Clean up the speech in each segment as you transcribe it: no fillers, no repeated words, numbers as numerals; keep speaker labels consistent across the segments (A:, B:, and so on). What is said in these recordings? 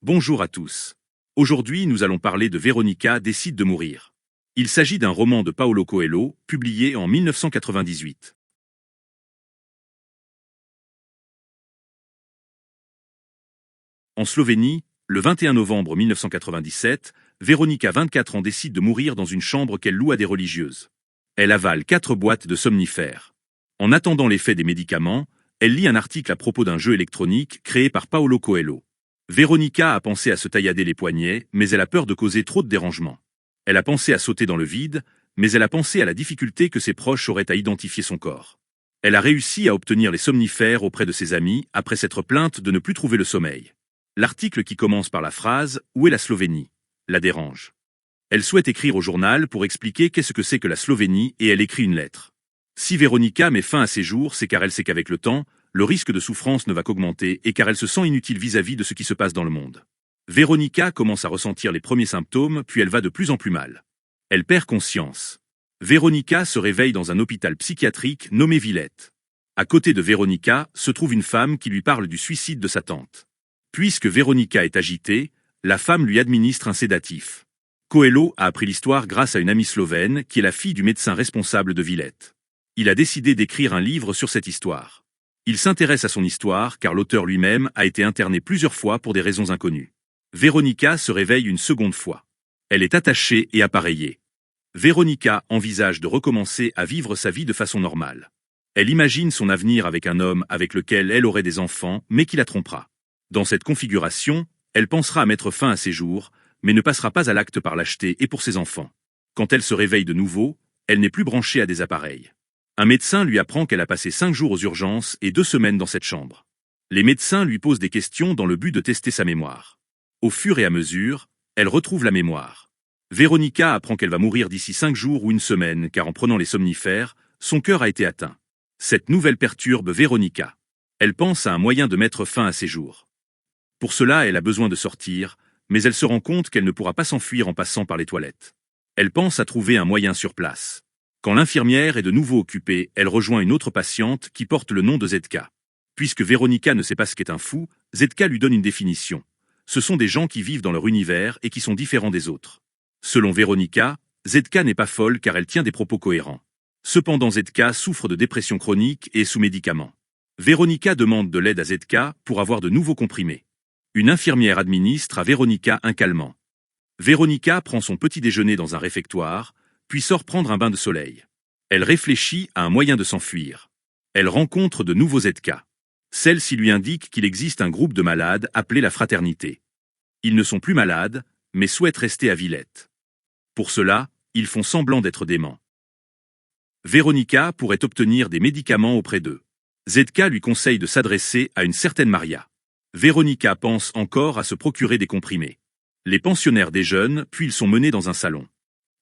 A: Bonjour à tous. Aujourd'hui, nous allons parler de Véronica décide de mourir. Il s'agit d'un roman de Paulo Coelho, publié en 1998. En Slovénie, le 21 novembre 1997, Véronica, 24 ans, décide de mourir dans une chambre qu'elle loue à des religieuses. Elle avale 4 boîtes de somnifères. En attendant l'effet des médicaments, elle lit un article à propos d'un jeu électronique créé par Paulo Coelho. Véronica a pensé à se taillader les poignets, mais elle a peur de causer trop de dérangements. Elle a pensé à sauter dans le vide, mais elle a pensé à la difficulté que ses proches auraient à identifier son corps. Elle a réussi à obtenir les somnifères auprès de ses amis après s'être plainte de ne plus trouver le sommeil. L'article qui commence par la phrase « Où est la Slovénie ?» la dérange. Elle souhaite écrire au journal pour expliquer qu'est-ce que c'est que la Slovénie et elle écrit une lettre. Si Véronica met fin à ses jours, c'est car elle sait qu'avec le temps, le risque de souffrance ne va qu'augmenter et car elle se sent inutile vis-à-vis de ce qui se passe dans le monde. Véronica commence à ressentir les premiers symptômes, puis elle va de plus en plus mal. Elle perd conscience. Véronica se réveille dans un hôpital psychiatrique nommé Villette. À côté de Véronica se trouve une femme qui lui parle du suicide de sa tante. Puisque Véronica est agitée, la femme lui administre un sédatif. Coelho a appris l'histoire grâce à une amie slovène qui est la fille du médecin responsable de Villette. Il a décidé d'écrire un livre sur cette histoire. Il s'intéresse à son histoire car l'auteur lui-même a été interné plusieurs fois pour des raisons inconnues. Véronica se réveille une seconde fois. Elle est attachée et appareillée. Véronica envisage de recommencer à vivre sa vie de façon normale. Elle imagine son avenir avec un homme avec lequel elle aurait des enfants, mais qui la trompera. Dans cette configuration, elle pensera à mettre fin à ses jours, mais ne passera pas à l'acte par lâcheté et pour ses enfants. Quand elle se réveille de nouveau, elle n'est plus branchée à des appareils. Un médecin lui apprend qu'elle a passé 5 jours aux urgences et 2 semaines dans cette chambre. Les médecins lui posent des questions dans le but de tester sa mémoire. Au fur et à mesure, elle retrouve la mémoire. Véronica apprend qu'elle va mourir d'ici 5 jours ou 1 semaine car en prenant les somnifères, son cœur a été atteint. Cette nouvelle perturbe Véronica. Elle pense à un moyen de mettre fin à ses jours. Pour cela, elle a besoin de sortir, mais elle se rend compte qu'elle ne pourra pas s'enfuir en passant par les toilettes. Elle pense à trouver un moyen sur place. Quand l'infirmière est de nouveau occupée, elle rejoint une autre patiente qui porte le nom de Zetka. Puisque Véronica ne sait pas ce qu'est un fou, Zetka lui donne une définition. Ce sont des gens qui vivent dans leur univers et qui sont différents des autres. Selon Véronica, Zetka n'est pas folle car elle tient des propos cohérents. Cependant, Zetka souffre de dépression chronique et est sous médicaments. Véronica demande de l'aide à Zetka pour avoir de nouveaux comprimés. Une infirmière administre à Véronica un calmant. Véronica prend son petit déjeuner dans un réfectoire, puis sort prendre un bain de soleil. Elle réfléchit à un moyen de s'enfuir. Elle rencontre de nouveaux Zetka. Celle-ci lui indique qu'il existe un groupe de malades appelé la Fraternité. Ils ne sont plus malades, mais souhaitent rester à Villette. Pour cela, ils font semblant d'être déments. Véronica pourrait obtenir des médicaments auprès d'eux. Zetka lui conseille de s'adresser à une certaine Maria. Véronica pense encore à se procurer des comprimés. Les pensionnaires déjeunent, puis ils sont menés dans un salon.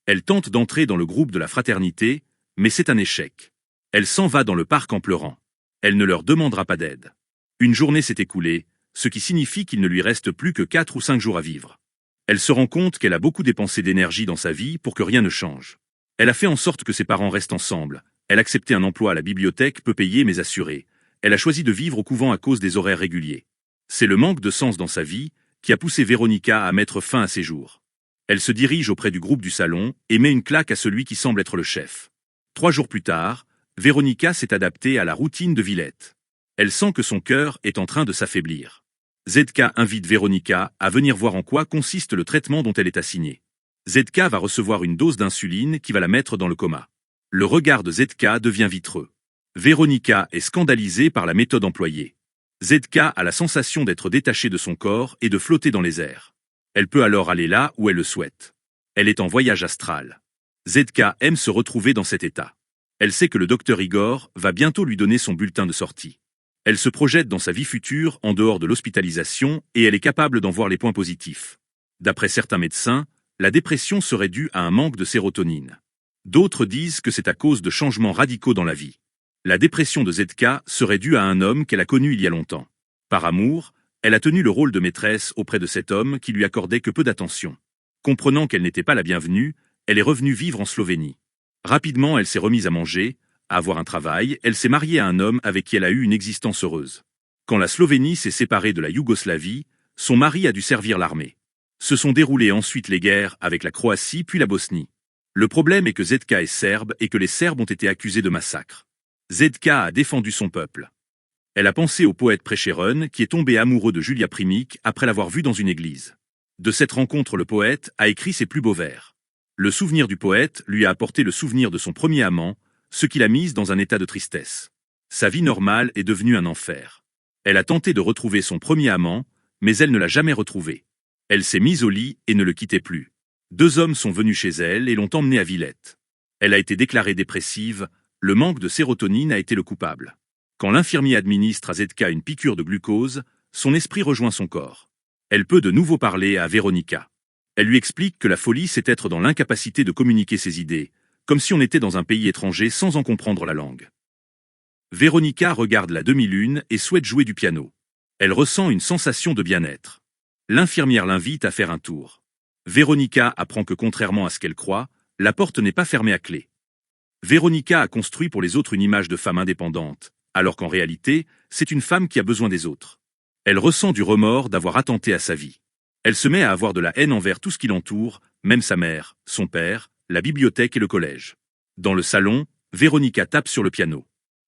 A: Elle tente d'entrer dans le groupe de la Fraternité, mais c'est un échec. Elle s'en va dans le parc en pleurant. Elle ne leur demandera pas d'aide. Une journée s'est écoulée, ce qui signifie qu'il ne lui reste plus que 4 ou 5 jours à vivre. Elle se rend compte qu'elle a beaucoup dépensé d'énergie dans sa vie pour que rien ne change. Elle a fait en sorte que ses parents restent ensemble. Elle a accepté un emploi à la bibliothèque peu payé mais assuré. Elle a choisi de vivre au couvent à cause des horaires réguliers. C'est le manque de sens dans sa vie qui a poussé Véronica à mettre fin à ses jours. Elle se dirige auprès du groupe du salon et met une claque à celui qui semble être le chef. 3 jours plus tard, Véronica s'est adaptée à la routine de Villette. Elle sent que son cœur est en train de s'affaiblir. Zetka invite Véronica à venir voir en quoi consiste le traitement dont elle est assignée. Zetka va recevoir une dose d'insuline qui va la mettre dans le coma. Le regard de Zetka devient vitreux. Véronica est scandalisée par la méthode employée. Zetka a la sensation d'être détachée de son corps et de flotter dans les airs. Elle peut alors aller là où elle le souhaite. Elle est en voyage astral. Zetka aime se retrouver dans cet état. Elle sait que le docteur Igor va bientôt lui donner son bulletin de sortie. Elle se projette dans sa vie future en dehors de l'hospitalisation et elle est capable d'en voir les points positifs. D'après certains médecins, la dépression serait due à un manque de sérotonine. D'autres disent que c'est à cause de changements radicaux dans la vie. La dépression de Zetka serait due à un homme qu'elle a connu il y a longtemps. Par amour, elle a tenu le rôle de maîtresse auprès de cet homme qui lui accordait que peu d'attention. Comprenant qu'elle n'était pas la bienvenue, elle est revenue vivre en Slovénie. Rapidement, elle s'est remise à manger, à avoir un travail, elle s'est mariée à un homme avec qui elle a eu une existence heureuse. Quand la Slovénie s'est séparée de la Yougoslavie, son mari a dû servir l'armée. Se sont déroulées ensuite les guerres avec la Croatie puis la Bosnie. Le problème est que Zetka est serbe et que les Serbes ont été accusés de massacre. Zetka a défendu son peuple. Elle a pensé au poète Prešeren qui est tombé amoureux de Julia Primic après l'avoir vue dans une église. De cette rencontre, le poète a écrit ses plus beaux vers. Le souvenir du poète lui a apporté le souvenir de son premier amant, ce qui l'a mise dans un état de tristesse. Sa vie normale est devenue un enfer. Elle a tenté de retrouver son premier amant, mais elle ne l'a jamais retrouvé. Elle s'est mise au lit et ne le quittait plus. 2 hommes sont venus chez elle et l'ont emmenée à Villette. Elle a été déclarée dépressive, le manque de sérotonine a été le coupable. Quand l'infirmier administre à Zetka une piqûre de glucose, son esprit rejoint son corps. Elle peut de nouveau parler à Veronika. Elle lui explique que la folie c'est être dans l'incapacité de communiquer ses idées, comme si on était dans un pays étranger sans en comprendre la langue. Veronika regarde la demi-lune et souhaite jouer du piano. Elle ressent une sensation de bien-être. L'infirmière l'invite à faire un tour. Veronika apprend que contrairement à ce qu'elle croit, la porte n'est pas fermée à clé. Veronika a construit pour les autres une image de femme indépendante, alors qu'en réalité, c'est une femme qui a besoin des autres. Elle ressent du remords d'avoir attenté à sa vie. Elle se met à avoir de la haine envers tout ce qui l'entoure, même sa mère, son père, la bibliothèque et le collège. Dans le salon, Veronika tape sur le piano.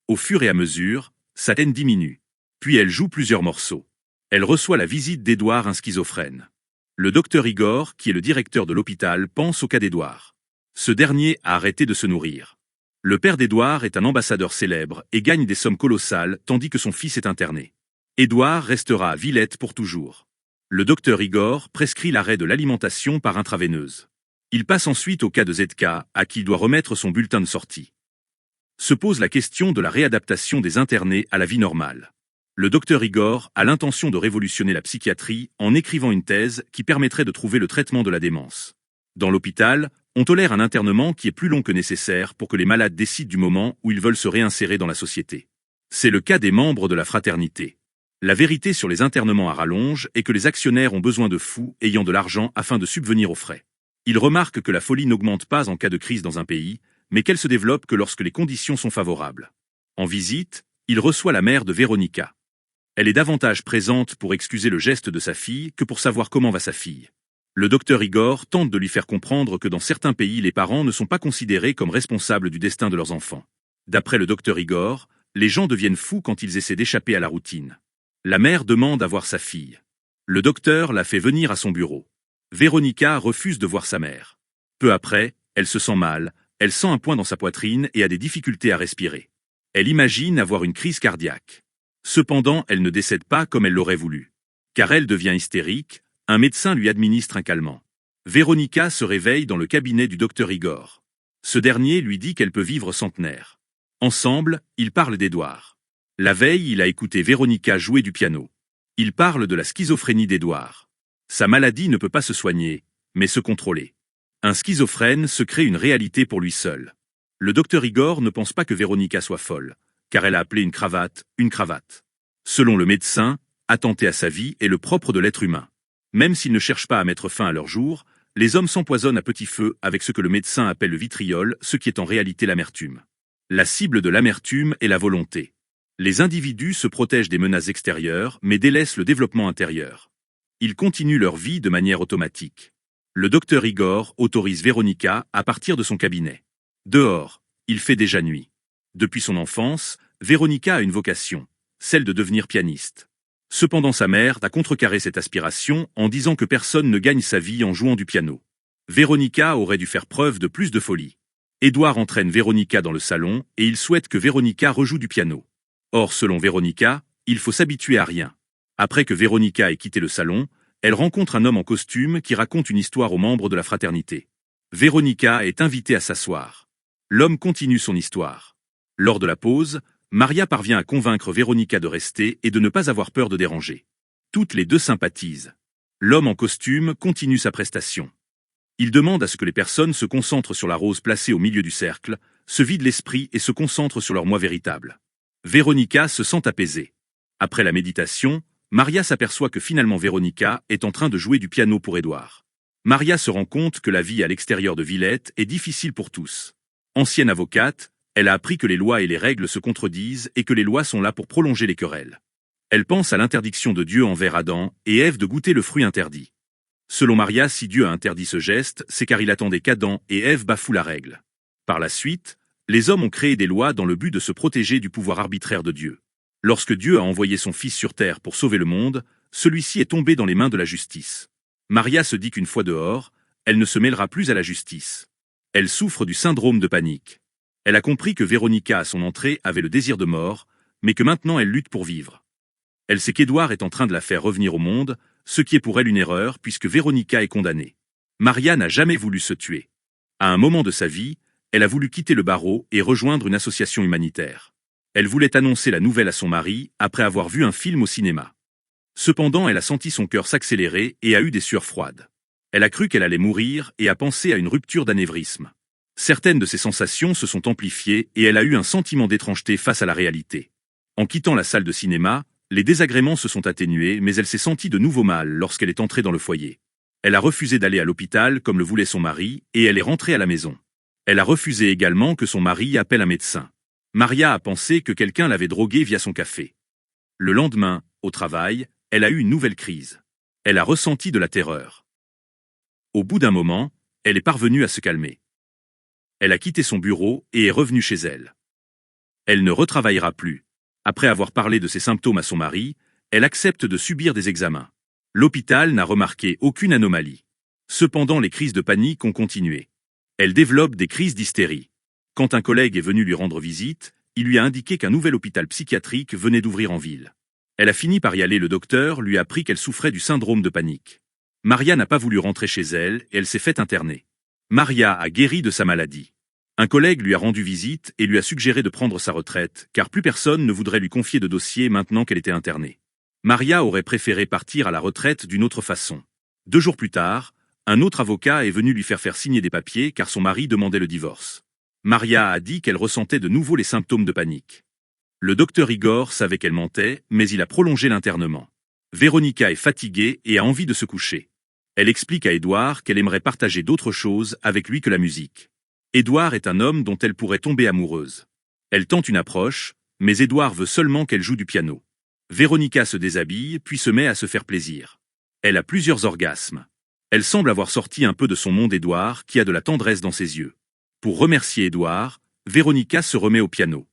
A: Au fur et à mesure, sa haine diminue. Puis elle joue plusieurs morceaux. Elle reçoit la visite d'Édouard, un schizophrène. Le docteur Igor, qui est le directeur de l'hôpital, pense au cas d'Édouard. Ce dernier a arrêté de se nourrir. Le père d'Édouard est un ambassadeur célèbre et gagne des sommes colossales tandis que son fils est interné. Édouard restera à Villette pour toujours. Le docteur Igor prescrit l'arrêt de l'alimentation par intraveineuse. Il passe ensuite au cas de Zetka, à qui il doit remettre son bulletin de sortie. Se pose la question de la réadaptation des internés à la vie normale. Le docteur Igor a l'intention de révolutionner la psychiatrie en écrivant une thèse qui permettrait de trouver le traitement de la démence. Dans l'hôpital, on tolère un internement qui est plus long que nécessaire pour que les malades décident du moment où ils veulent se réinsérer dans la société. C'est le cas des membres de la fraternité. La vérité sur les internements à rallonge est que les actionnaires ont besoin de fous ayant de l'argent afin de subvenir aux frais. Ils remarquent que la folie n'augmente pas en cas de crise dans un pays, mais qu'elle se développe que lorsque les conditions sont favorables. En visite, il reçoit la mère de Veronika. Elle est davantage présente pour excuser le geste de sa fille que pour savoir comment va sa fille. Le docteur Igor tente de lui faire comprendre que dans certains pays, les parents ne sont pas considérés comme responsables du destin de leurs enfants. D'après le docteur Igor, les gens deviennent fous quand ils essaient d'échapper à la routine. La mère demande à voir sa fille. Le docteur la fait venir à son bureau. Veronika refuse de voir sa mère. Peu après, elle se sent mal, elle sent un point dans sa poitrine et a des difficultés à respirer. Elle imagine avoir une crise cardiaque. Cependant, elle ne décède pas comme elle l'aurait voulu. Car elle devient hystérique, un médecin lui administre un calmant. Veronika se réveille dans le cabinet du docteur Igor. Ce dernier lui dit qu'elle peut vivre centenaire. Ensemble, ils parlent d'Édouard. La veille, il a écouté Veronika jouer du piano. Il parle de la schizophrénie d'Édouard. Sa maladie ne peut pas se soigner, mais se contrôler. Un schizophrène se crée une réalité pour lui seul. Le docteur Igor ne pense pas que Veronika soit folle, car elle a appelé une cravate. Selon le médecin, attenter à sa vie est le propre de l'être humain. Même s'ils ne cherchent pas à mettre fin à leur jour, les hommes s'empoisonnent à petit feu avec ce que le médecin appelle le vitriol, ce qui est en réalité l'amertume. La cible de l'amertume est la volonté. Les individus se protègent des menaces extérieures, mais délaissent le développement intérieur. Ils continuent leur vie de manière automatique. Le docteur Igor autorise Veronika à partir de son cabinet. Dehors, il fait déjà nuit. Depuis son enfance, Veronika a une vocation, celle de devenir pianiste. Cependant sa mère a contrecarré cette aspiration en disant que personne ne gagne sa vie en jouant du piano. Veronika aurait dû faire preuve de plus de folie. Édouard entraîne Veronika dans le salon et il souhaite que Veronika rejoue du piano. Or, selon Veronika, il faut s'habituer à rien. Après que Veronika ait quitté le salon, elle rencontre un homme en costume qui raconte une histoire aux membres de la fraternité. Veronika est invitée à s'asseoir. L'homme continue son histoire. Lors de la pause, Maria parvient à convaincre Veronika de rester et de ne pas avoir peur de déranger. Toutes les deux sympathisent. L'homme en costume continue sa prestation. Il demande à ce que les personnes se concentrent sur la rose placée au milieu du cercle, se vident l'esprit et se concentrent sur leur moi véritable. Veronika se sent apaisée. Après la méditation, Maria s'aperçoit que finalement Veronika est en train de jouer du piano pour Édouard. Maria se rend compte que la vie à l'extérieur de Villette est difficile pour tous. Ancienne avocate, elle a appris que les lois et les règles se contredisent et que les lois sont là pour prolonger les querelles. Elle pense à l'interdiction de Dieu envers Adam et Ève de goûter le fruit interdit. Selon Maria, si Dieu a interdit ce geste, c'est car il attendait qu'Adam et Ève bafouent la règle. Par la suite, les hommes ont créé des lois dans le but de se protéger du pouvoir arbitraire de Dieu. Lorsque Dieu a envoyé son Fils sur terre pour sauver le monde, celui-ci est tombé dans les mains de la justice. Maria se dit qu'une fois dehors, elle ne se mêlera plus à la justice. Elle souffre du syndrome de panique. Elle a compris que Véronica à son entrée avait le désir de mort, mais que maintenant elle lutte pour vivre. Elle sait qu'Édouard est en train de la faire revenir au monde, ce qui est pour elle une erreur puisque Véronica est condamnée. Maria n'a jamais voulu se tuer. À un moment de sa vie, elle a voulu quitter le barreau et rejoindre une association humanitaire. Elle voulait annoncer la nouvelle à son mari après avoir vu un film au cinéma. Cependant, elle a senti son cœur s'accélérer et a eu des sueurs froides. Elle a cru qu'elle allait mourir et a pensé à une rupture d'anévrisme. Certaines de ses sensations se sont amplifiées et elle a eu un sentiment d'étrangeté face à la réalité. En quittant la salle de cinéma, les désagréments se sont atténués, mais elle s'est sentie de nouveau mal lorsqu'elle est entrée dans le foyer. Elle a refusé d'aller à l'hôpital comme le voulait son mari et elle est rentrée à la maison. Elle a refusé également que son mari appelle un médecin. Maria a pensé que quelqu'un l'avait droguée via son café. Le lendemain, au travail, elle a eu une nouvelle crise. Elle a ressenti de la terreur. Au bout d'un moment, elle est parvenue à se calmer. Elle a quitté son bureau et est revenue chez elle. Elle ne retravaillera plus. Après avoir parlé de ses symptômes à son mari, elle accepte de subir des examens. L'hôpital n'a remarqué aucune anomalie. Cependant, les crises de panique ont continué. Elle développe des crises d'hystérie. Quand un collègue est venu lui rendre visite, il lui a indiqué qu'un nouvel hôpital psychiatrique venait d'ouvrir en ville. Elle a fini par y aller, le docteur lui a appris qu'elle souffrait du syndrome de panique. Maria n'a pas voulu rentrer chez elle et elle s'est fait interner. Maria a guéri de sa maladie. Un collègue lui a rendu visite et lui a suggéré de prendre sa retraite, car plus personne ne voudrait lui confier de dossier maintenant qu'elle était internée. Maria aurait préféré partir à la retraite d'une autre façon. 2 jours plus tard, un autre avocat est venu lui faire signer des papiers car son mari demandait le divorce. Maria a dit qu'elle ressentait de nouveau les symptômes de panique. Le docteur Igor savait qu'elle mentait, mais il a prolongé l'internement. Véronica est fatiguée et a envie de se coucher. Elle explique à Édouard qu'elle aimerait partager d'autres choses avec lui que la musique. Édouard est un homme dont elle pourrait tomber amoureuse. Elle tente une approche, mais Édouard veut seulement qu'elle joue du piano. Véronica se déshabille puis se met à se faire plaisir. Elle a plusieurs orgasmes. Elle semble avoir sorti un peu de son monde Édouard qui a de la tendresse dans ses yeux. Pour remercier Édouard, Véronica se remet au piano.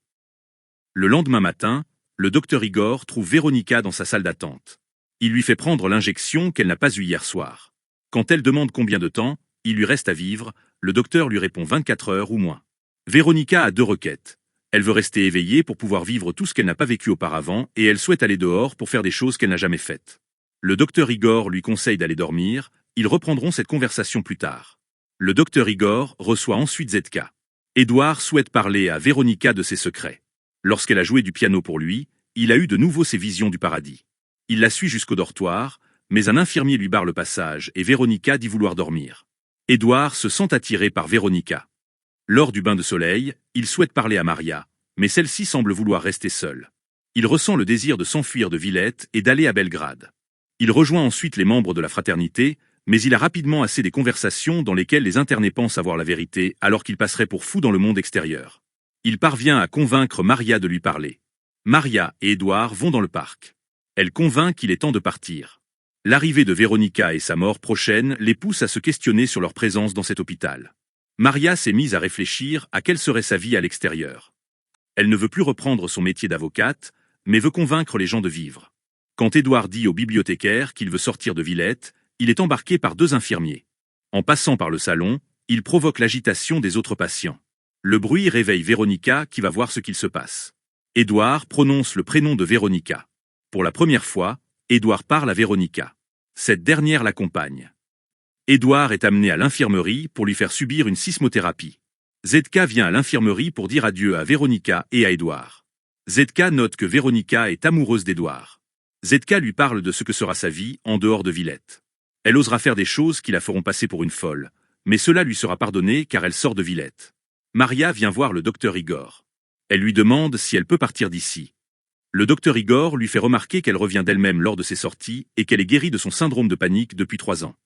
A: Le lendemain matin, le docteur Igor trouve Véronica dans sa salle d'attente. Il lui fait prendre l'injection qu'elle n'a pas eue hier soir. Quand elle demande combien de temps il lui reste à vivre, le docteur lui répond 24 heures ou moins. Véronica a 2 requêtes. Elle veut rester éveillée pour pouvoir vivre tout ce qu'elle n'a pas vécu auparavant et elle souhaite aller dehors pour faire des choses qu'elle n'a jamais faites. Le docteur Igor lui conseille d'aller dormir, ils reprendront cette conversation plus tard. Le docteur Igor reçoit ensuite Zetka. Édouard souhaite parler à Véronica de ses secrets. Lorsqu'elle a joué du piano pour lui, il a eu de nouveau ses visions du paradis. Il la suit jusqu'au dortoir, mais un infirmier lui barre le passage et Véronica dit vouloir dormir. Édouard se sent attiré par Véronica. Lors du bain de soleil, il souhaite parler à Maria, mais celle-ci semble vouloir rester seule. Il ressent le désir de s'enfuir de Villette et d'aller à Belgrade. Il rejoint ensuite les membres de la fraternité, mais il a rapidement assez des conversations dans lesquelles les internés pensent avoir la vérité alors qu'ils passeraient pour fous dans le monde extérieur. Il parvient à convaincre Maria de lui parler. Maria et Édouard vont dans le parc. Elle convainc qu'il est temps de partir. L'arrivée de Véronica et sa mort prochaine les poussent à se questionner sur leur présence dans cet hôpital. Maria s'est mise à réfléchir à quelle serait sa vie à l'extérieur. Elle ne veut plus reprendre son métier d'avocate, mais veut convaincre les gens de vivre. Quand Édouard dit au bibliothécaire qu'il veut sortir de Villette, il est embarqué par 2 infirmiers. En passant par le salon, il provoque l'agitation des autres patients. Le bruit réveille Véronica qui va voir ce qu'il se passe. Édouard prononce le prénom de Véronica. Pour la première fois, Édouard parle à Véronica. Cette dernière l'accompagne. Édouard est amené à l'infirmerie pour lui faire subir une sismothérapie. Zetka vient à l'infirmerie pour dire adieu à Véronica et à Édouard. Zetka note que Véronica est amoureuse d'Édouard. Zetka lui parle de ce que sera sa vie en dehors de Villette. Elle osera faire des choses qui la feront passer pour une folle, mais cela lui sera pardonné car elle sort de Villette. Maria vient voir le docteur Igor. Elle lui demande si elle peut partir d'ici. Le docteur Igor lui fait remarquer qu'elle revient d'elle-même lors de ses sorties et qu'elle est guérie de son syndrome de panique depuis 3 ans.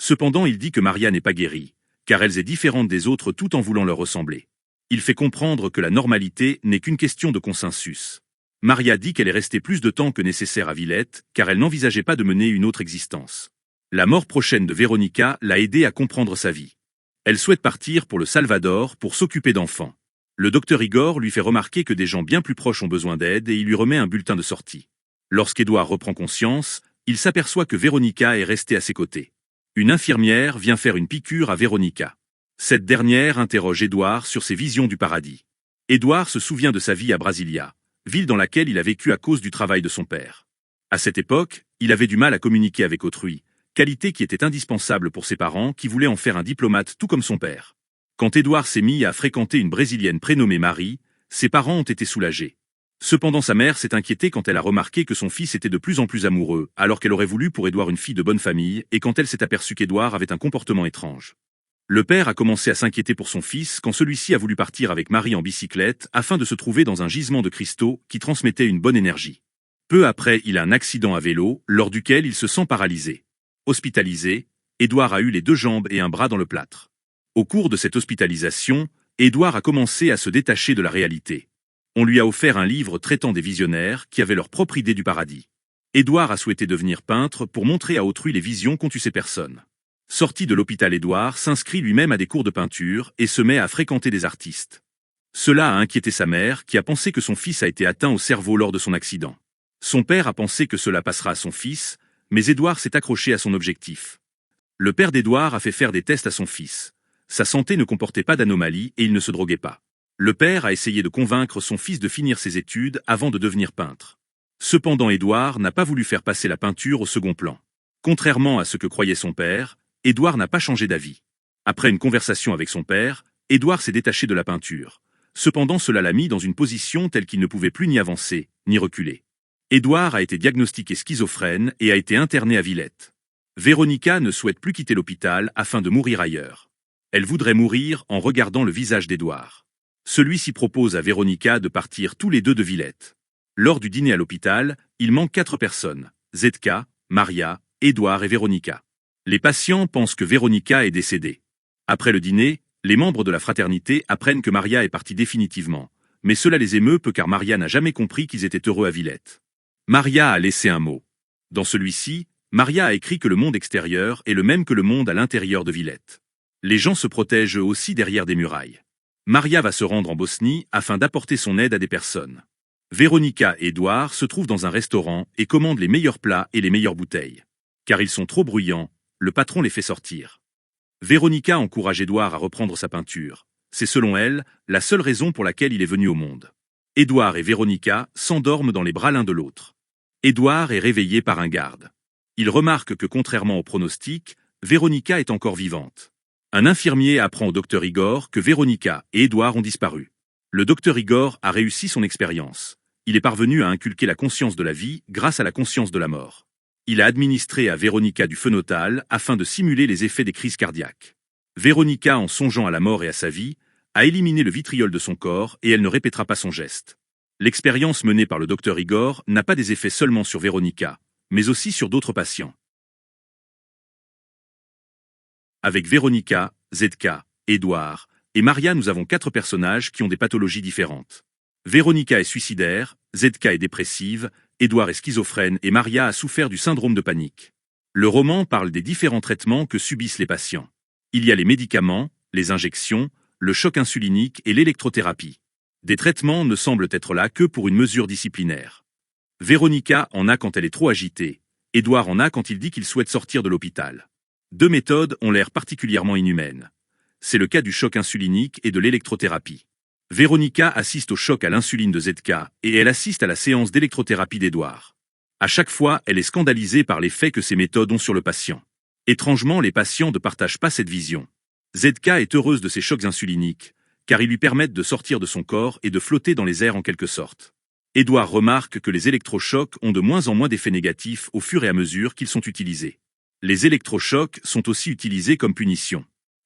A: Cependant, il dit que Maria n'est pas guérie, car elle est différente des autres tout en voulant leur ressembler. Il fait comprendre que la normalité n'est qu'une question de consensus. Maria dit qu'elle est restée plus de temps que nécessaire à Villette, car elle n'envisageait pas de mener une autre existence. La mort prochaine de Véronica l'a aidée à comprendre sa vie. Elle souhaite partir pour le Salvador pour s'occuper d'enfants. Le docteur Igor lui fait remarquer que des gens bien plus proches ont besoin d'aide et il lui remet un bulletin de sortie. Lorsqu'Édouard reprend conscience, il s'aperçoit que Véronica est restée à ses côtés. Une infirmière vient faire une piqûre à Véronica. Cette dernière interroge Édouard sur ses visions du paradis. Édouard se souvient de sa vie à Brasilia, ville dans laquelle il a vécu à cause du travail de son père. À cette époque, il avait du mal à communiquer avec autrui, qualité qui était indispensable pour ses parents qui voulaient en faire un diplomate tout comme son père. Quand Édouard s'est mis à fréquenter une Brésilienne prénommée Marie, ses parents ont été soulagés. Cependant sa mère s'est inquiétée quand elle a remarqué que son fils était de plus en plus amoureux, alors qu'elle aurait voulu pour Édouard une fille de bonne famille, et quand elle s'est aperçue qu'Édouard avait un comportement étrange. Le père a commencé à s'inquiéter pour son fils quand celui-ci a voulu partir avec Marie en bicyclette afin de se trouver dans un gisement de cristaux qui transmettait une bonne énergie. Peu après, il a un accident à vélo, lors duquel il se sent paralysé. Hospitalisé, Édouard a eu les 2 jambes et un bras dans le plâtre. Au cours de cette hospitalisation, Édouard a commencé à se détacher de la réalité. On lui a offert un livre traitant des visionnaires qui avaient leur propre idée du paradis. Édouard a souhaité devenir peintre pour montrer à autrui les visions qu'ont eues ces personnes. Sorti de l'hôpital, Édouard s'inscrit lui-même à des cours de peinture et se met à fréquenter des artistes. Cela a inquiété sa mère qui a pensé que son fils a été atteint au cerveau lors de son accident. Son père a pensé que cela passera à son fils, mais Édouard s'est accroché à son objectif. Le père d'Édouard a fait faire des tests à son fils. Sa santé ne comportait pas d'anomalie et il ne se droguait pas. Le père a essayé de convaincre son fils de finir ses études avant de devenir peintre. Cependant, Édouard n'a pas voulu faire passer la peinture au second plan. Contrairement à ce que croyait son père, Édouard n'a pas changé d'avis. Après une conversation avec son père, Édouard s'est détaché de la peinture. Cependant, cela l'a mis dans une position telle qu'il ne pouvait plus ni avancer, ni reculer. Édouard a été diagnostiqué schizophrène et a été interné à Villette. Véronica ne souhaite plus quitter l'hôpital afin de mourir ailleurs. Elle voudrait mourir en regardant le visage d'Édouard. Celui-ci propose à Véronica de partir tous les 2 de Villette. Lors du dîner à l'hôpital, il manque 4 personnes, Zetka, Maria, Édouard et Véronica. Les patients pensent que Véronica est décédée. Après le dîner, les membres de la fraternité apprennent que Maria est partie définitivement, mais cela les émeut peu car Maria n'a jamais compris qu'ils étaient heureux à Villette. Maria a laissé un mot. Dans celui-ci, Maria a écrit que le monde extérieur est le même que le monde à l'intérieur de Villette. Les gens se protègent eux aussi derrière des murailles. Maria va se rendre en Bosnie afin d'apporter son aide à des personnes. Véronica et Édouard se trouvent dans un restaurant et commandent les meilleurs plats et les meilleures bouteilles. Car ils sont trop bruyants, le patron les fait sortir. Véronica encourage Édouard à reprendre sa peinture. C'est selon elle, la seule raison pour laquelle il est venu au monde. Édouard et Véronica s'endorment dans les bras l'un de l'autre. Édouard est réveillé par un garde. Il remarque que contrairement au pronostic, Véronica est encore vivante. Un infirmier apprend au docteur Igor que Véronica et Édouard ont disparu. Le docteur Igor a réussi son expérience. Il est parvenu à inculquer la conscience de la vie grâce à la conscience de la mort. Il a administré à Véronica du phénotal afin de simuler les effets des crises cardiaques. Véronica, en songeant à la mort et à sa vie, a éliminé le vitriol de son corps et elle ne répétera pas son geste. L'expérience menée par le docteur Igor n'a pas des effets seulement sur Véronica, mais aussi sur d'autres patients. Avec Véronica, Zetka, Édouard et Maria, nous avons 4 personnages qui ont des pathologies différentes. Véronica est suicidaire, Zetka est dépressive, Édouard est schizophrène et Maria a souffert du syndrome de panique. Le roman parle des différents traitements que subissent les patients. Il y a les médicaments, les injections, le choc insulinique et l'électrothérapie. Des traitements ne semblent être là que pour une mesure disciplinaire. Véronica en a quand elle est trop agitée, Édouard en a quand il dit qu'il souhaite sortir de l'hôpital. 2 méthodes ont l'air particulièrement inhumaines. C'est le cas du choc insulinique et de l'électrothérapie. Véronica assiste au choc à l'insuline de Zetka et elle assiste à la séance d'électrothérapie d'Édouard. À chaque fois, elle est scandalisée par l'effet que ces méthodes ont sur le patient. Étrangement, les patients ne partagent pas cette vision. Zetka est heureuse de ces chocs insuliniques, car ils lui permettent de sortir de son corps et de flotter dans les airs en quelque sorte. Édouard remarque que les électrochocs ont de moins en moins d'effets négatifs au fur et à mesure qu'ils sont utilisés. Les électrochocs sont aussi utilisés comme punition.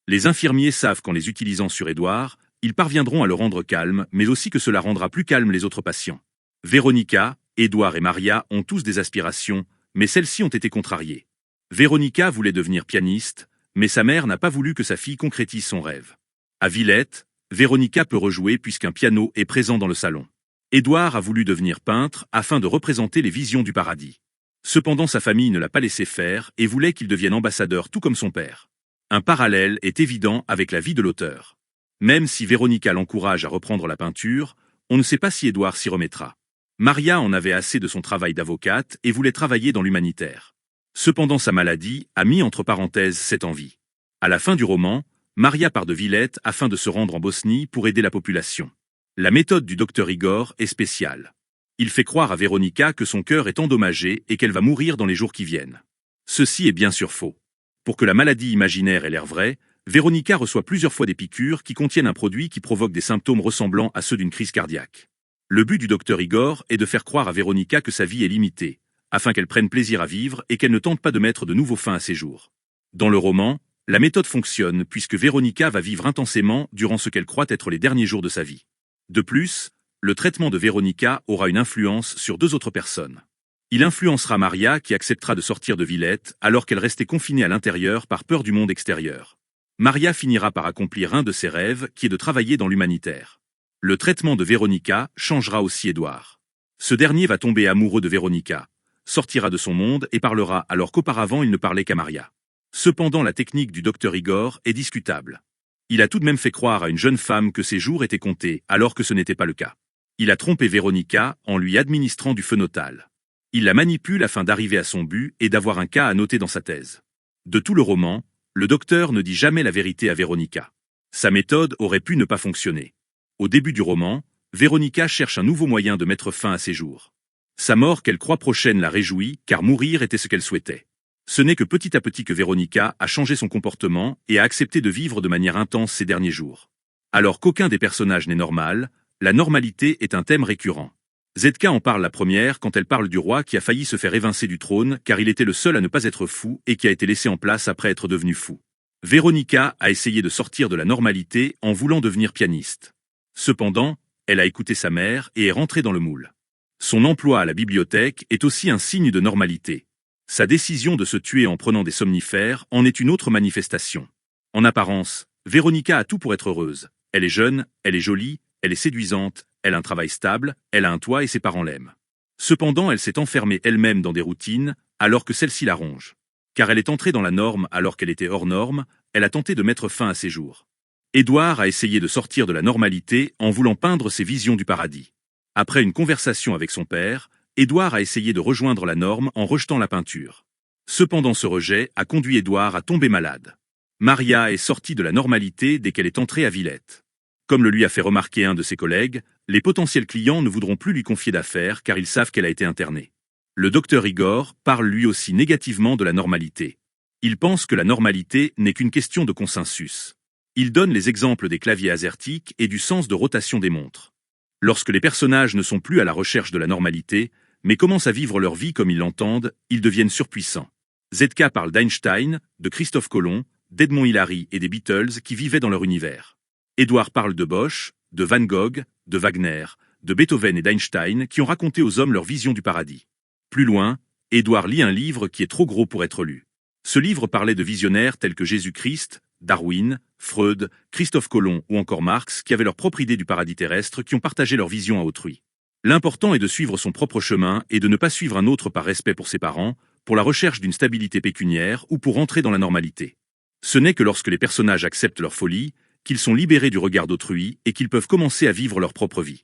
A: Les infirmiers savent qu'en les utilisant sur Édouard, ils parviendront à le rendre calme, mais aussi que cela rendra plus calme les autres patients. Véronica, Édouard et Maria ont tous des aspirations, mais celles-ci ont été contrariées. Véronica voulait devenir pianiste, mais sa mère n'a pas voulu que sa fille concrétise son rêve. À Villette, Véronica peut rejouer puisqu'un piano est présent dans le salon. Édouard a voulu devenir peintre afin de représenter les visions du paradis. Cependant sa famille ne l'a pas laissé faire et voulait qu'il devienne ambassadeur tout comme son père. Un parallèle est évident avec la vie de l'auteur. Même si Véronica l'encourage à reprendre la peinture, on ne sait pas si Édouard s'y remettra. Maria en avait assez de son travail d'avocate et voulait travailler dans l'humanitaire. Cependant sa maladie a mis entre parenthèses cette envie. À la fin du roman, Maria part de Villette afin de se rendre en Bosnie pour aider la population. La méthode du docteur Igor est spéciale. Il fait croire à Véronica que son cœur est endommagé et qu'elle va mourir dans les jours qui viennent. Ceci est bien sûr faux. Pour que la maladie imaginaire ait l'air vraie, Véronica reçoit plusieurs fois des piqûres qui contiennent un produit qui provoque des symptômes ressemblant à ceux d'une crise cardiaque. Le but du docteur Igor est de faire croire à Véronica que sa vie est limitée, afin qu'elle prenne plaisir à vivre et qu'elle ne tente pas de mettre de nouveau fin à ses jours. Dans le roman, la méthode fonctionne puisque Véronica va vivre intensément durant ce qu'elle croit être les derniers jours de sa vie. De plus, le traitement de Véronica aura une influence sur 2 autres personnes. Il influencera Maria qui acceptera de sortir de Villette alors qu'elle restait confinée à l'intérieur par peur du monde extérieur. Maria finira par accomplir un de ses rêves qui est de travailler dans l'humanitaire. Le traitement de Véronica changera aussi Édouard. Ce dernier va tomber amoureux de Véronica, sortira de son monde et parlera alors qu'auparavant il ne parlait qu'à Maria. Cependant la technique du docteur Igor est discutable. Il a tout de même fait croire à une jeune femme que ses jours étaient comptés alors que ce n'était pas le cas. Il a trompé Véronica en lui administrant du phénotal. Il la manipule afin d'arriver à son but et d'avoir un cas à noter dans sa thèse. De tout le roman, le docteur ne dit jamais la vérité à Véronica. Sa méthode aurait pu ne pas fonctionner. Au début du roman, Véronica cherche un nouveau moyen de mettre fin à ses jours. Sa mort qu'elle croit prochaine la réjouit, car mourir était ce qu'elle souhaitait. Ce n'est que petit à petit que Véronica a changé son comportement et a accepté de vivre de manière intense ces derniers jours. Alors qu'aucun des personnages n'est normal, la normalité est un thème récurrent. Zetka en parle la première quand elle parle du roi qui a failli se faire évincer du trône car il était le seul à ne pas être fou et qui a été laissé en place après être devenu fou. Véronica a essayé de sortir de la normalité en voulant devenir pianiste. Cependant, elle a écouté sa mère et est rentrée dans le moule. Son emploi à la bibliothèque est aussi un signe de normalité. Sa décision de se tuer en prenant des somnifères en est une autre manifestation. En apparence, Véronica a tout pour être heureuse. Elle est jeune, elle est jolie, elle est séduisante, elle a un travail stable, elle a un toit et ses parents l'aiment. Cependant, elle s'est enfermée elle-même dans des routines, alors que celle-ci la ronge. Car elle est entrée dans la norme alors qu'elle était hors norme, elle a tenté de mettre fin à ses jours. Édouard a essayé de sortir de la normalité en voulant peindre ses visions du paradis. Après une conversation avec son père, Édouard a essayé de rejoindre la norme en rejetant la peinture. Cependant ce rejet a conduit Édouard à tomber malade. Maria est sortie de la normalité dès qu'elle est entrée à Villette. Comme le lui a fait remarquer un de ses collègues, les potentiels clients ne voudront plus lui confier d'affaires car ils savent qu'elle a été internée. Le docteur Igor parle lui aussi négativement de la normalité. Il pense que la normalité n'est qu'une question de consensus. Il donne les exemples des claviers AZERTY et du sens de rotation des montres. Lorsque les personnages ne sont plus à la recherche de la normalité, mais commencent à vivre leur vie comme ils l'entendent, ils deviennent surpuissants. Zetka parle d'Einstein, de Christophe Colomb, d'Edmond Hillary et des Beatles qui vivaient dans leur univers. Édouard parle de Bosch, de Van Gogh, de Wagner, de Beethoven et d'Einstein qui ont raconté aux hommes leur vision du paradis. Plus loin, Édouard lit un livre qui est trop gros pour être lu. Ce livre parlait de visionnaires tels que Jésus-Christ, Darwin, Freud, Christophe Colomb ou encore Marx qui avaient leur propre idée du paradis terrestre qui ont partagé leur vision à autrui. L'important est de suivre son propre chemin et de ne pas suivre un autre par respect pour ses parents, pour la recherche d'une stabilité pécuniaire ou pour entrer dans la normalité. Ce n'est que lorsque les personnages acceptent leur folie, qu'ils sont libérés du regard d'autrui et qu'ils peuvent commencer à vivre leur propre vie.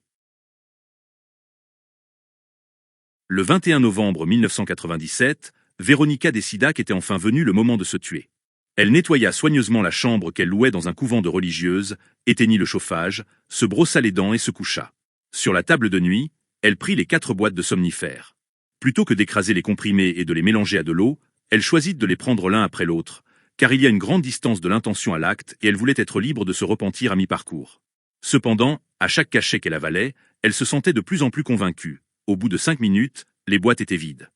A: Le 21 novembre 1997, Véronica décida qu'était enfin venu le moment de se tuer. Elle nettoya soigneusement la chambre qu'elle louait dans un couvent de religieuses, éteignit le chauffage, se brossa les dents et se coucha. Sur la table de nuit, elle prit les 4 boîtes de somnifères. Plutôt que d'écraser les comprimés et de les mélanger à de l'eau, elle choisit de les prendre l'un après l'autre, car il y a une grande distance de l'intention à l'acte et elle voulait être libre de se repentir à mi-parcours. Cependant, à chaque cachet qu'elle avalait, elle se sentait de plus en plus convaincue. Au bout de 5 minutes, les boîtes étaient vides.